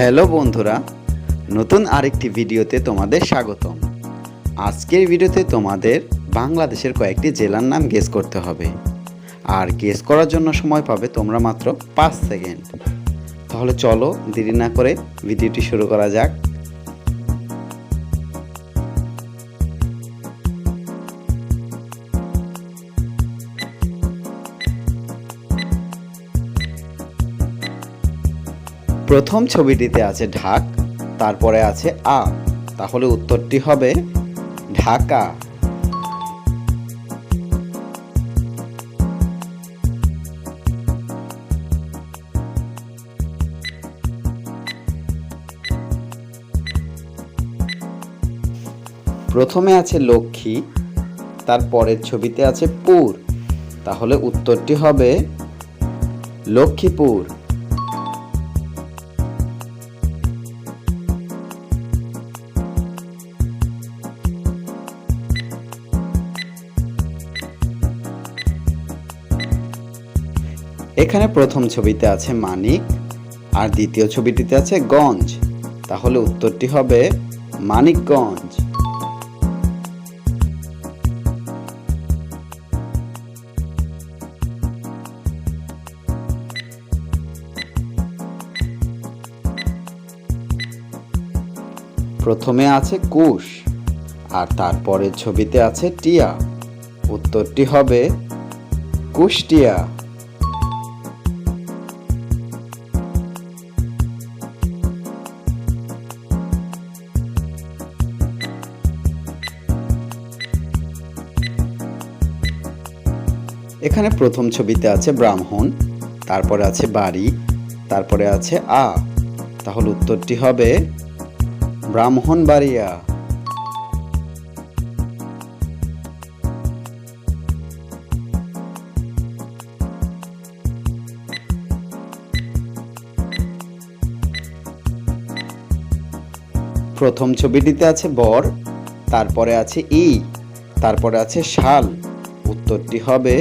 Hello বন্ধুরা, নতুন আরেকটি ভিডিওতে তোমাদের স্বাগতম। আজকের ভিডিওতে তোমাদের বাংলাদেশের কয়েকটি জেলার নাম গেস করতে হবে, আর গেস করার জন্য সময় পাবে তোমরা মাত্র 5 সেকেন্ড। তাহলে চলো দেরি না করে ভিডিওটি শুরু করা যাক। প্রথম ছবিটিতে আছে ঢাক, তারপরে আছে আ, তাহলে উত্তরটি হবে ঢাকা। প্রথমে আছে লক্ষ্মী, তারপরের ছবিতে আছে পুর, তাহলে উত্তরটি হবে লক্ষ্মীপুর। এখানে প্রথম ছবিতে আছে মানিক, আর দ্বিতীয় ছবিটিতে আছে গঞ্জ, তাহলে উত্তরটি হবে মানিকগঞ্জ। প্রথমে আছে কুশ, আর তারপরের ছবিতে আছে টিয়া, উত্তরটি হবে কুষ্টিয়া। এখানে প্রথম ছবিতে আছে ব্রাহ্মণ, তারপরে আছে বাড়ি, তারপরে আছে আ, তাহলে উত্তরটি হবে ব্রাহ্মণবাড়িয়া। প্রথম ছবিটিতে আছে বর, তারপরে আছে ই, তারপরে আছে শাল, উত্তরটি হবে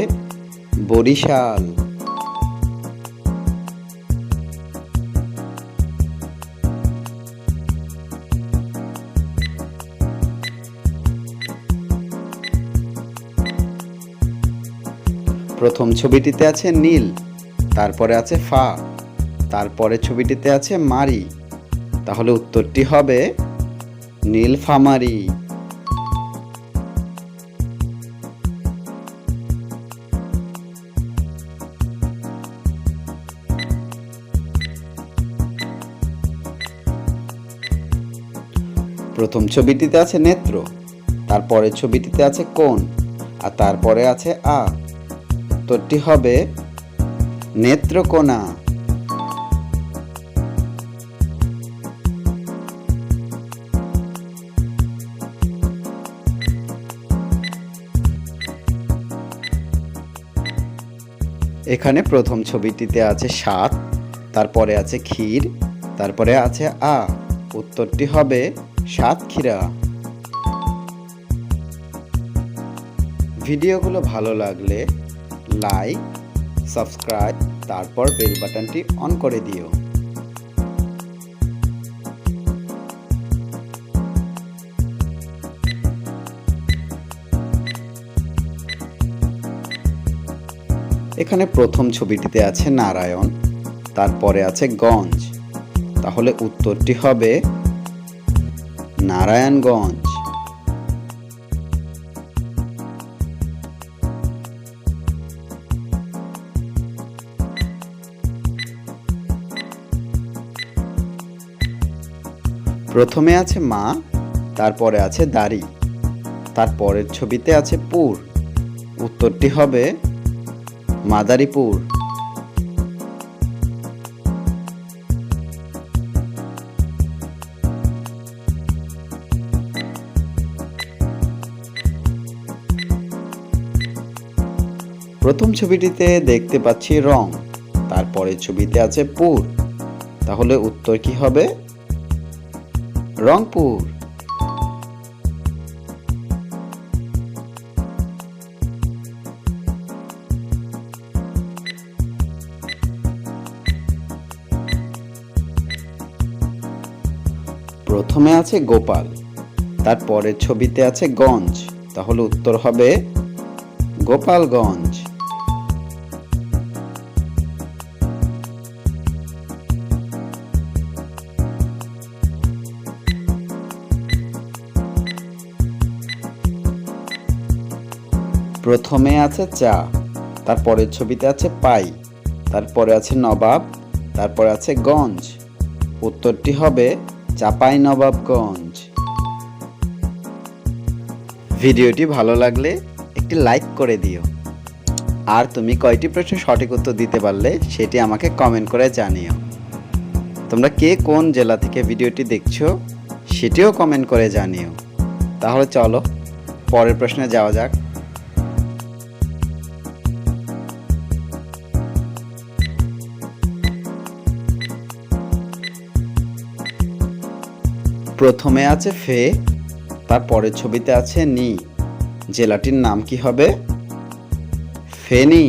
বরিশাল। প্রথম ছবিটিতে আছে নীল, তারপরে আছে ফা, তারপরে ছবিটিতে আছে মারি, তাহলে উত্তরটি হবে নীলফামারী। প্রথম ছবিটিতে আছে নেত্র, তারপরে ছবিটিতে আছে কোণ, আর তারপরে আছে আ, উত্তরটি হবে নেত্রকোনা। এখানে প্রথম ছবিটিতে আছে সাত, তারপরে আছে ক্ষীর, তারপরে আছে আ, উত্তরটি হবে সাতক্ষীরা। ভিডিওগুলো ভালো লাগলে লাইক, সাবস্ক্রাইব, তারপর বেল বাটনটি অন করে দিও। এখানে প্রথম ছবিটিতে আছে নারায়ণ, তারপরে আছে গঞ্জ, তাহলে উত্তরটি হবে নারায়ণগঞ্জ। প্রথমে আছে মা, তারপরে আছে দাড়ি, তারপরের ছবিতে আছে পুর, উত্তরটি হবে মাদারীপুর। প্রথম ছবিটিতে দেখতে পাচ্ছি রং, তারপরের ছবিতে আছে পুর, তাহলে উত্তর কি হবে রংপুর। প্রথমে আছে গোপাল, তার পরের ছবিতে আছে গঞ্জ, তাহলে উত্তর হবে গোপালগঞ্জ। প্রথমে আছে চা, তারপরের ছবিতে আছে পাই, তারপরে আছে নবাব, তারপরে আছে গঞ্জ, উত্তরটি হবে চাপাই নবাবগঞ্জ। ভিডিওটি ভালো লাগলে একটি লাইক করে দিও। আর তুমি কয়টি প্রশ্নের সঠিক উত্তর দিতে পারলে সেটি আমাকে কমেন্ট করে জানিও। তোমরা কে কোন জেলা থেকে ভিডিওটি দেখছো সেটিও কমেন্ট করে জানিও। তাহলে চলো পরের প্রশ্নে যাওয়া যাক। প্রথমে আছে ফে, তার পরের ছবিতে আছে নি, জেলাটির নাম কি হবে? ফেনী।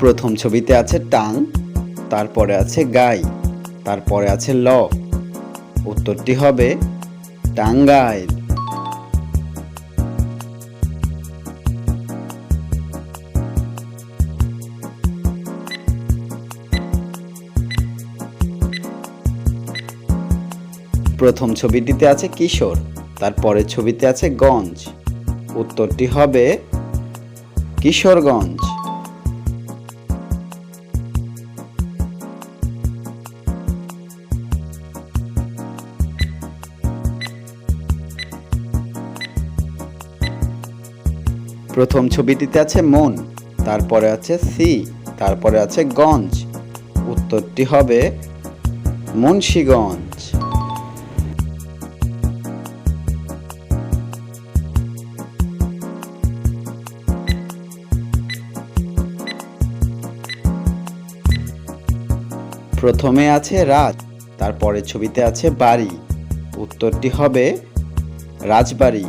প্রথম ছবিতে আছে টাং, তারপরে আছে গাই, তারপরে আছে ল, উত্তরটি হবে টাঙ্গাইল। প্রথম ছবিটিতে আছে কিশোর, তারপরের ছবিতে আছে গঞ্জ, উত্তরটি হবে কিশোরগঞ্জ। প্রথম ছবিটিতে আছে মন, তারপরে আছে সি, তারপরে আছে গঞ্জ, উত্তরটি হবে মুন্সিগঞ্জ। প্রথমে আছে রাজ, তারপরের ছবিতে আছে বাড়ি, উত্তরটি হবে রাজবাড়ি।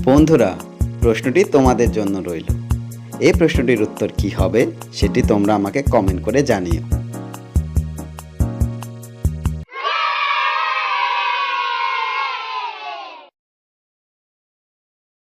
বন্ধুরা, প্রশ্নটি তোমাদের জন্য রইল। এই প্রশ্নটির উত্তর কি হবে সেটি তোমরা আমাকে কমেন্ট করে জানিও।